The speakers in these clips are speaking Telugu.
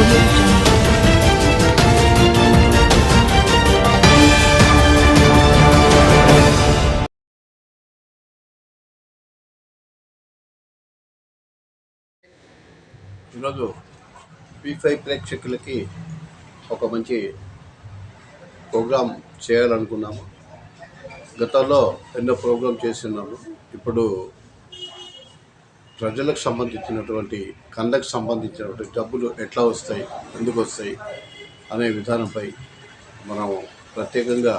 ఈరోజు P5 ప్రేక్షకులకి ఒక మంచి ప్రోగ్రాం చేయాలనుకున్నాము. గతంలో ఎన్నో ప్రోగ్రాం చేస్తున్నాము. ఇప్పుడు ప్రజలకు సంబంధించినటువంటి కళ్ళకు సంబంధించినటువంటి జబ్బులు ఎట్లా వస్తాయి, ఎందుకు వస్తాయి అనే విధానంపై మనం ప్రత్యేకంగా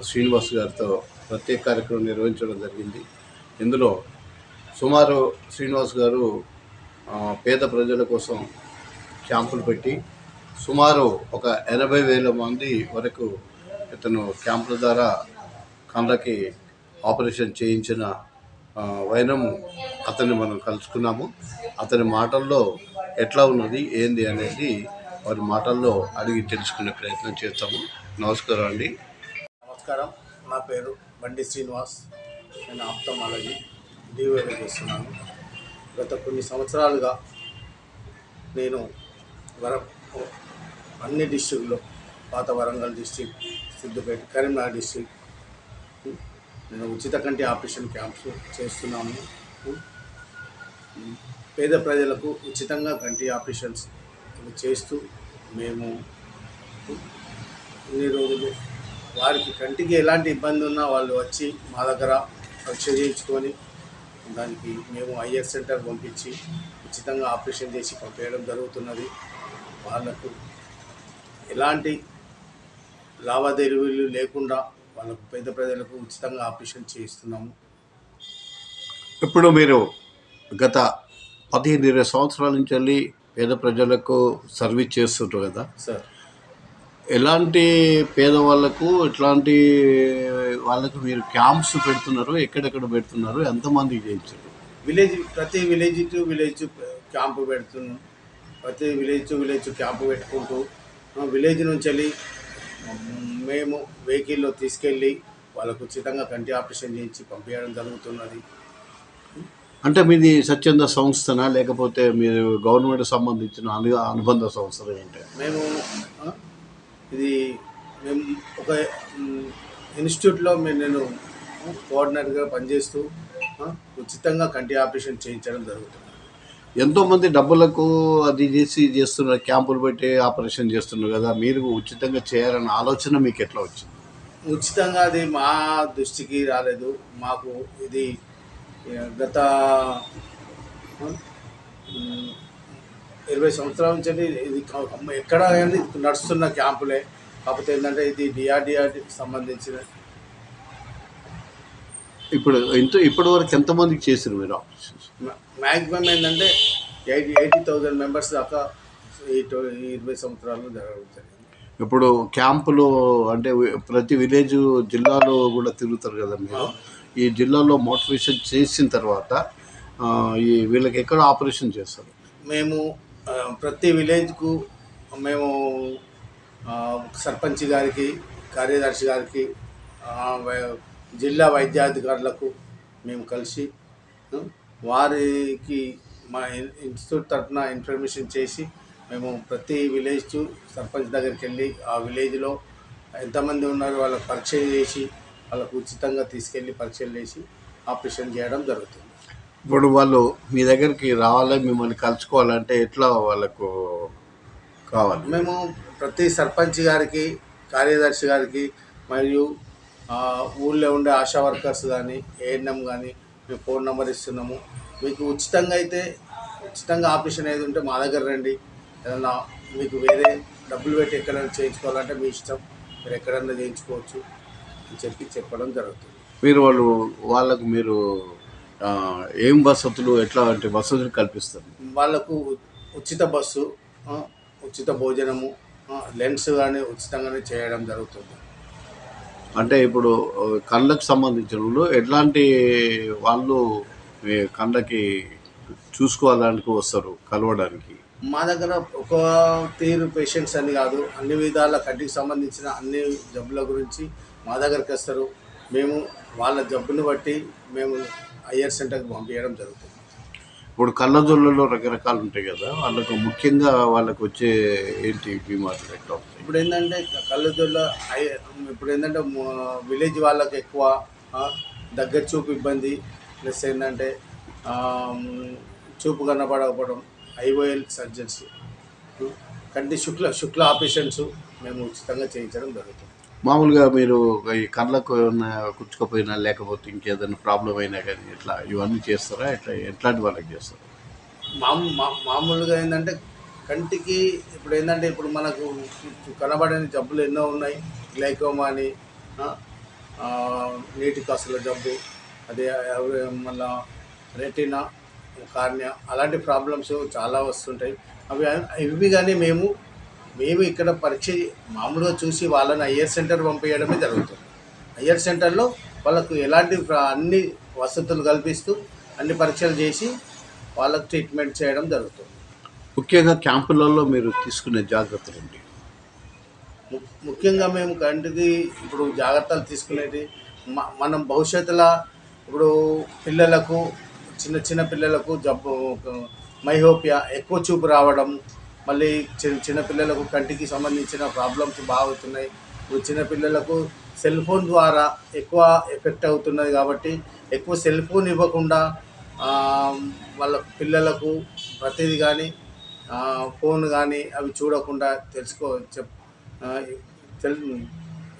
శ్రీనివాస్ గారితో ప్రత్యేక కార్యక్రమం నిర్వహించడం జరిగింది. ఇందులో సుమారు శ్రీనివాస్ గారు పేద ప్రజల కోసం క్యాంపులు పెట్టి సుమారు ఒక 80,000 మంది వరకు ఇతను క్యాంపుల ద్వారా కళ్ళకి ఆపరేషన్ చేయించిన వైనం అతన్ని మనం కలుసుకున్నాము. అతని మాటల్లో ఎట్లా ఉన్నది ఏంది అనేది వారి మాటల్లో అడిగి తెలుసుకునే ప్రయత్నం చేస్తాము. నమస్కారం అండి. నమస్కారం. నా పేరు బండి శ్రీనివాస్. నేను ఆప్థమాలజీ డీవైలో చేస్తున్నాను. గత కొన్ని సంవత్సరాలుగా నేను అన్ని డిస్ట్రిక్ట్లో, పాత వరంగల్ డిస్ట్రిక్ట్, సిద్దిపేట, కరీంనగర్ డిస్ట్రిక్ట్ నేను ఉచిత కంటి ఆపరేషన్ క్యాంప్స్ చేస్తున్నాము. పేద ప్రజలకు ఉచితంగా కంటి ఆపరేషన్స్ చేస్తూ మేము ఇన్ని రోజులు వారికి కంటికి ఎలాంటి ఇబ్బంది ఉన్నా వాళ్ళు వచ్చి మా దగ్గర పరీక్ష చేయించుకొని దానికి మేము ఐఆర్ సెంటర్ పంపించి ఉచితంగా ఆపరేషన్ చేసి పంపేయడం జరుగుతున్నది. వాళ్ళకు ఎలాంటి లావాదేవీలు లేకుండా వాళ్ళకు పేద ప్రజలకు ఉచితంగా ఆపరేషన్ చేయిస్తున్నాము. ఇప్పుడు మీరు గత 15-20 సంవత్సరాల నుంచి వెళ్ళి పేద ప్రజలకు సర్వీస్ చేస్తుంటారు కదా సార్. ఎలాంటి పేదవాళ్ళకు ఎట్లాంటి వాళ్ళకు మీరు క్యాంప్స్ పెడుతున్నారు, ఎక్కడెక్కడ పెడుతున్నారు, ఎంతమందికి చేయించారు? ప్రతి విలేజ్ టు విలేజ్ క్యాంపు పెడుతున్నాం. ప్రతి విలేజ్ టు విలేజ్ క్యాంపు పెట్టుకుంటూ విలేజ్ నుంచి వెళ్ళి మేము వెహికల్లో తీసుకెళ్ళి వాళ్ళకు ఉచితంగా కంటి ఆపరేషన్ చేయించి పంపించడం జరుగుతున్నది. అంటే మీది స్వచ్ఛంద సంస్థనా లేకపోతే మీరు గవర్నమెంట్ సంబంధించిన అనుబంధ సంస్థలు ఏంటి? మేము ఒక ఇన్స్టిట్యూట్లో నేను కోఆర్డినేటర్గా పనిచేస్తూ ఉచితంగా కంటి ఆపరేషన్ చేయించడం జరుగుతుంది. ఎంతోమంది డబ్బులకు అది చేస్తున్నారు, క్యాంపులు పెట్టి ఆపరేషన్ చేస్తున్నారు కదా, మీరు ఉచితంగా చేయాలన్న ఆలోచన మీకు ఎట్లా వచ్చింది? ఉచితంగా అది మా దృష్టికి రాలేదు. మాకు ఇది గత 20 సంవత్సరాల నుంచి ఇది ఎక్కడ నడుస్తున్న క్యాంపులే. కాకపోతే ఏంటంటే ఇది డిఆర్డిఆర్కి సంబంధించిన. ఇప్పటి వరకు ఎంతమందికి చేశారు మీరు ఆపరేషన్స్? మ్యాక్సిమం ఏంటంటే 80,000 మెంబర్స్ దాకా 20 సంవత్సరాలు జరుగుతుంది. ఇప్పుడు క్యాంపులు అంటే ప్రతి విలేజ్ జిల్లాలో కూడా తిరుగుతారు కదా మీరు. ఈ జిల్లాలో మోటివేషన్ చేసిన తర్వాత ఈ వీళ్ళకి ఎక్కడ ఆపరేషన్ చేస్తారు? మేము ప్రతి విలేజ్కు మేము సర్పంచ్ గారికి, కార్యదర్శి గారికి, జిల్లా వైద్యాధికారులకు మేము కలిసి వారికి మా ఇన్స్టిట్యూట్ తరఫున ఇన్ఫర్మేషన్ చేసి మేము ప్రతి విలేజ్ సర్పంచ్ దగ్గరికి వెళ్ళి ఆ విలేజ్లో ఎంతమంది ఉన్నారు వాళ్ళకి పరీక్ష చేసి వాళ్ళకు ఉచితంగా తీసుకెళ్ళి పరీక్షలు చేసి ఆపరేషన్ చేయడం జరుగుతుంది. ఇప్పుడు వాళ్ళు మీ దగ్గరికి రావాలి, మిమ్మల్ని కలుసుకోవాలంటే ఎట్లా వాళ్ళకు కావాలి? మేము ప్రతి సర్పంచ్ గారికి, కార్యదర్శి గారికి మరియు ఊళ్ళో ఉండే ఆశా వర్కర్స్ కానీ, ఏఎన్ఎం కానీ మేము ఫోన్ నెంబర్ ఇస్తున్నాము. మీకు ఉచితంగా ఆపరేషన్ ఏది ఉంటే మా దగ్గర రండి. ఏదన్నా మీకు వేరే డబ్బులు పెట్టి ఎక్కడైనా చేయించుకోవాలంటే మీ ఇష్టం, మీరు ఎక్కడైనా చేయించుకోవచ్చు అని చెప్పడం జరుగుతుంది. వాళ్ళకు మీరు ఏం వసతులు, ఎట్లాంటి వసతులు కల్పిస్తారు? వాళ్ళకు ఉచిత బస్సు, ఉచిత భోజనము, లెన్స్ కానీ ఉచితంగానే చేయడం జరుగుతుంది. అంటే ఇప్పుడు కళ్ళకు సంబంధించిన ఎట్లాంటి వాళ్ళు కళ్ళకి చూసుకోవడానికి వస్తారు కలవడానికి? మా దగ్గర ఒక తీరు పేషెంట్స్ అని కాదు, అన్ని విధాల కంటికి సంబంధించిన అన్ని జబ్బుల గురించి మా దగ్గరికి వస్తారు. మేము వాళ్ళ జబ్బుని బట్టి మేము ఐఆర్ సెంటర్కి పంపించడం జరుగుతుంది. ఇప్పుడు కళ్ళజొల్లలో రకరకాలు ఉంటాయి కదా, వాళ్ళకు ముఖ్యంగా వాళ్ళకు వచ్చే ఏంటి బీమార్లు ఎట్లా వస్తాయి? ఇప్పుడు ఏంటంటే కళ్ళజొల్ల ఇప్పుడు ఏంటంటే విలేజ్ వాళ్ళకి ఎక్కువ ఆ, దగ్గర చూపు ఇబ్బంది, ప్లస్ ఏంటంటే ఆ, చూపు కనపడకపోవడం, ఐఓఎల్ సర్జన్స్, కంటి శుక్ల ఆపరేషన్స్ మేము ఉచితంగా చేయించడం జరుగుతుంది. మామూలుగా మీరు ఈ కళ్ళకు ఏమన్నా కుచ్చుకపోయినా లేకపోతే ఇంకేదైనా ప్రాబ్లం అయినా కానీ ఇట్లా ఇవన్నీ చేస్తారా? ఎట్లాంటి వాళ్ళకి చేస్తారు? మామూలుగా ఏంటంటే కంటికి ఇప్పుడు ఏంటంటే ఇప్పుడు మనకు కనబడని జబ్బులు ఎన్నో ఉన్నాయి. గ్లైకోమా అని, ఆ, ఆ, నీటి కసుల జబ్బు, అదే మళ్ళా రెటీనా, కార్నియా, అలాంటి ప్రాబ్లమ్స్ చాలా వస్తుంటాయి. ఇవి కానీ మేము ఇక్కడ పరీక్ష మామూలుగా చూసి వాళ్ళని ఐఆర్ సెంటర్ పంపించడమే జరుగుతుంది. ఐఆర్ సెంటర్లో వాళ్ళకు ఎలాంటి అన్ని వసతులు కల్పిస్తూ అన్ని పరీక్షలు చేసి వాళ్ళకు ట్రీట్మెంట్ చేయడం జరుగుతుంది. ముఖ్యంగా క్యాంపులలో మీరు తీసుకునే జాగ్రత్తలు ఏంటి? ముఖ్యంగా మేము కంటికి ఇప్పుడు జాగ్రత్తలు తీసుకునేది మనం భవిష్యత్తులో ఇప్పుడు పిల్లలకు చిన్న పిల్లలకు జబ్బు మైహోపియా, ఎక్కువ చూపు రావడం, మళ్ళీ చిన్న పిల్లలకు కంటికి సంబంధించిన ప్రాబ్లమ్స్ బాగా అవుతున్నాయి. ఇప్పుడు చిన్నపిల్లలకు సెల్ ఫోన్ ద్వారా ఎక్కువ ఎఫెక్ట్ అవుతున్నది కాబట్టి ఎక్కువ సెల్ ఫోన్ ఇవ్వకుండా వాళ్ళ పిల్లలకు ప్రతిదీ కానీ ఫోన్ కానీ అవి చూడకుండా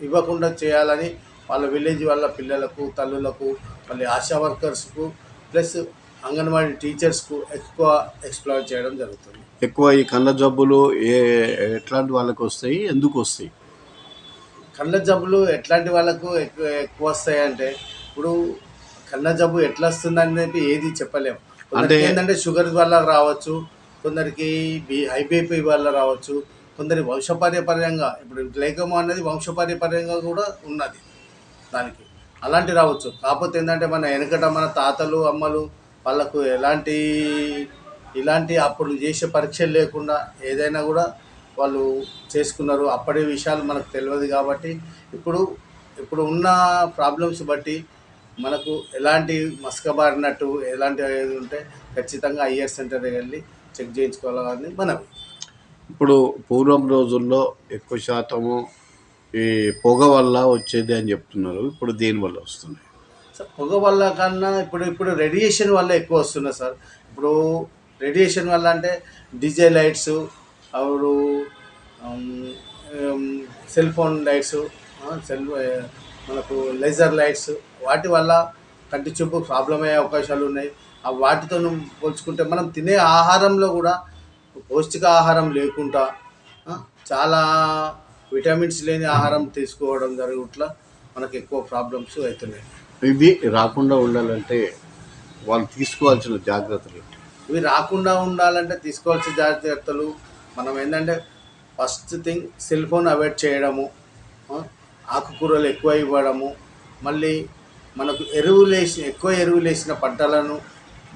ఇవ్వకుండా చేయాలని వాళ్ళ విలేజ్ వాళ్ళ పిల్లలకు, తల్లులకు, మళ్ళీ ఆశా వర్కర్స్కు, ప్లస్ అంగన్వాడీ టీచర్స్కు ఎక్కువ ఎక్స్ప్లోర్ చేయడం జరుగుతుంది. ఎక్కువ ఈ కళ్ళ జబ్బులు ఎట్లాంటి వాళ్ళకి వస్తాయి, ఎందుకు వస్తాయి? కళ్ళ జబ్బులు ఎట్లాంటి వాళ్ళకు ఎక్కువ వస్తాయి అంటే, ఇప్పుడు కళ్ళ జబ్బు ఎట్లా వస్తుందని చెప్పి ఏది చెప్పలేము. అంటే ఏంటంటే షుగర్ వల్ల రావచ్చు, కొందరికి హై బీపీ వల్ల రావచ్చు, కొందరి వంశపార్యపర్యంగా, ఇప్పుడు గ్లైకోమా అనేది వంశపార్యపర్యంగా కూడా ఉన్నది దానికి, అలాంటి రావచ్చు. కాకపోతే ఏంటంటే మన తాతలు అమ్మలు వాళ్ళకు ఇలాంటి అప్పుడు చేసే పరీక్షలు లేకుండా ఏదైనా కూడా వాళ్ళు చేసుకున్నారు. అప్పటి విషయాలు మనకు తెలియదు కాబట్టి ఇప్పుడు ఉన్న ప్రాబ్లమ్స్ బట్టి మనకు ఎలాంటి మసకబారినట్టు ఎలాంటి ఏది ఉంటే ఖచ్చితంగా ఐఆర్ సెంటర్కి వెళ్ళి చెక్ చేయించుకోవాలని మనవి. ఇప్పుడు పూర్వం రోజుల్లో ఎక్కువ శాతము ఈ పొగ వల్ల వచ్చేది అని చెప్తున్నారు, ఇప్పుడు దేనివల్ల వస్తుంది? సార్ పొగ వల్ల కన్నా ఇప్పుడు రేడియేషన్ వల్ల ఎక్కువ వస్తున్నారు సార్. ఇప్పుడు రేడియేషన్ వల్ల అంటే డీజే లైట్స్, అప్పుడు సెల్ ఫోన్ లైట్స్, మనకు లేజర్ లైట్స్, వాటి వల్ల కంటి చూపు ప్రాబ్లం అయ్యే అవకాశాలు ఉన్నాయి. వాటితో పోల్చుకుంటే మనం తినే ఆహారంలో కూడా పౌష్టిక ఆహారం లేకుండా చాలా విటమిన్స్ లేని ఆహారం తీసుకోవడం జరుగుట్లా మనకు ఎక్కువ ప్రాబ్లమ్స్ అవుతున్నాయి. ఇవి రాకుండా ఉండాలంటే వాళ్ళు తీసుకోవాల్సిన జాగ్రత్తలు? ఇవి రాకుండా ఉండాలంటే తీసుకోవాల్సిన జాగ్రత్తలు మనం ఏంటంటే, first thing cell phone avoid చేయడము, ఆకుకూరలు ఎక్కువ ఇవ్వడము, మళ్ళీ మనకు ఎక్కువ ఎరువులు వేసిన పంటలను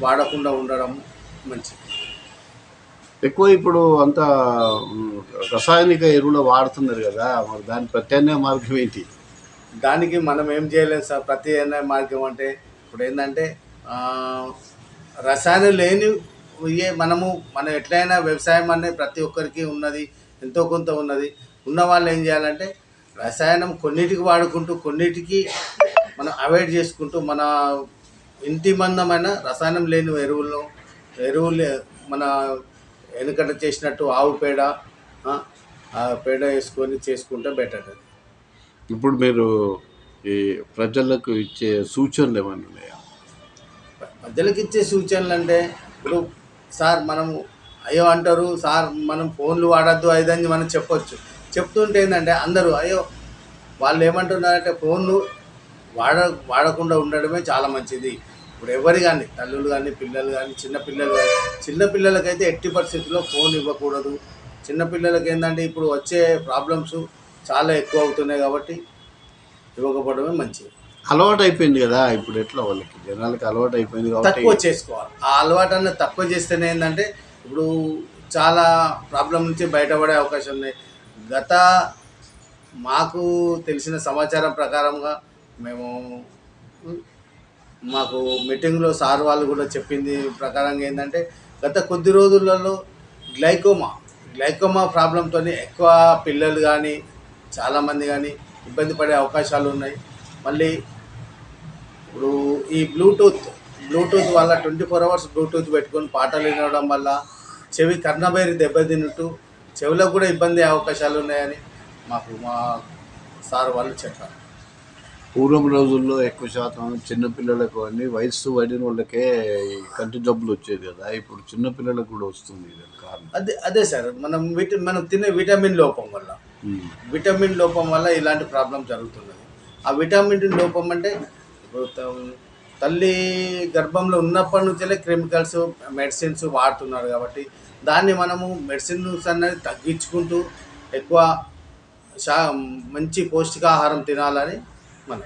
వాడకుండా ఉండడం మంచిది. ఎక్కువ ఇప్పుడు అంతా రసాయనిక ఎరువులు వాడుతున్నారు కదా, మరి దాని ప్రత్యామ్నాయ మార్గం ఏంటి? దానికి మనం ఏం చేయలేము సార్. ప్రత్యామ్నాయ మార్గం అంటే ఇప్పుడు ఏంటంటే రసాయనం లేని మనం ఎట్లయినా వ్యవసాయం అనేది ప్రతి ఒక్కరికి ఉన్నది, ఎంతో కొంత ఉన్నది. ఉన్న వాళ్ళు ఏం చేయాలంటే రసాయనం కొన్నిటికి వాడుకుంటూ కొన్నిటికి మనం అవాయిడ్ చేసుకుంటూ మన ఇంటి మందమైన రసాయనం లేని ఎరువులు మన వెనుకట చేసినట్టు ఆవు పేడ, పేడ వేసుకొని చేసుకుంటే బెటర్. ఇప్పుడు మీరు ఈ ప్రజలకు ఇచ్చే సూచనలు ఏమైనా ఉన్నాయా? ప్రజలకు ఇచ్చే సూచనలు అంటే, ఇప్పుడు సార్ మనము అయ్యో అంటారు సార్, మనం ఫోన్లు వాడద్దు అదని మనం చెప్పొచ్చు. చెప్తుంటే ఏంటంటే అందరూ అయ్యో వాళ్ళు ఏమంటున్నారంటే ఫోన్లు వాడకుండా ఉండడమే చాలా మంచిది. ఇప్పుడు ఎవరు కానీ తల్లులు కానీ పిల్లలు కానీ చిన్నపిల్లలకైతే ఎట్టి పరిస్థితుల్లో ఫోన్ ఇవ్వకూడదు. చిన్నపిల్లలకి ఏంటంటే ఇప్పుడు వచ్చే ప్రాబ్లమ్స్ చాలా ఎక్కువ అవుతున్నాయి కాబట్టి ఇవ్వకపోవడమే మంచిది. అలవాటు అయిపోయింది కదా, ఇప్పుడు ఎట్లా వాళ్ళకి జనాలకి అలవాటు అయిపోయింది కాబట్టి తక్కువ చేసుకోవాలి. ఆ అలవాటు అన్న తక్కువ చేస్తేనే ఏంటంటే ఇప్పుడు చాలా ప్రాబ్లం నుంచి బయటపడే అవకాశం ఉన్నాయి. మాకు తెలిసిన సమాచారం ప్రకారంగా మేము మాకు మీటింగ్లో సార్ వాళ్ళు కూడా చెప్పింది ప్రకారంగా ఏంటంటే గత కొద్ది రోజులలో గ్లైకోమా ప్రాబ్లంతో ఎక్కువ పిల్లలు కానీ చాలామంది కానీ ఇబ్బంది పడే అవకాశాలు ఉన్నాయి. మళ్ళీ ఇప్పుడు ఈ బ్లూటూత్ వల్ల 24 అవర్స్ బ్లూటూత్ పెట్టుకొని పాటలు వినడం వల్ల చెవి కర్ణబేరి దెబ్బతిన్నట్టు చెవులకు కూడా ఇబ్బంది అయ్యే అవకాశాలు ఉన్నాయని మా సార్ వాళ్ళు చెప్పారు. పూర్వం రోజుల్లో ఎక్కువ శాతం చిన్నపిల్లలకు అన్ని వయస్సు పడిన వాళ్ళకే ఈ కంటి జబ్బులు వచ్చేది కదా, ఇప్పుడు చిన్నపిల్లలకు కూడా వస్తుంది. ఇది కారణం అదే సార్ మనం తినే విటమిన్ లోపం వల్ల ఇలాంటి ప్రాబ్లం జరుగుతున్నది. ఆ విటమిన్ లోపం అంటే ఇప్పుడు తల్లి గర్భంలో ఉన్నప్పటి నుంచే కెమికల్స్ మెడిసిన్స్ వాడుతున్నారు కాబట్టి దాన్ని మనము మెడిసిన్స్ అనేది తగ్గించుకుంటూ ఎక్కువ మంచి పౌష్టికాహారం తినాలని మనం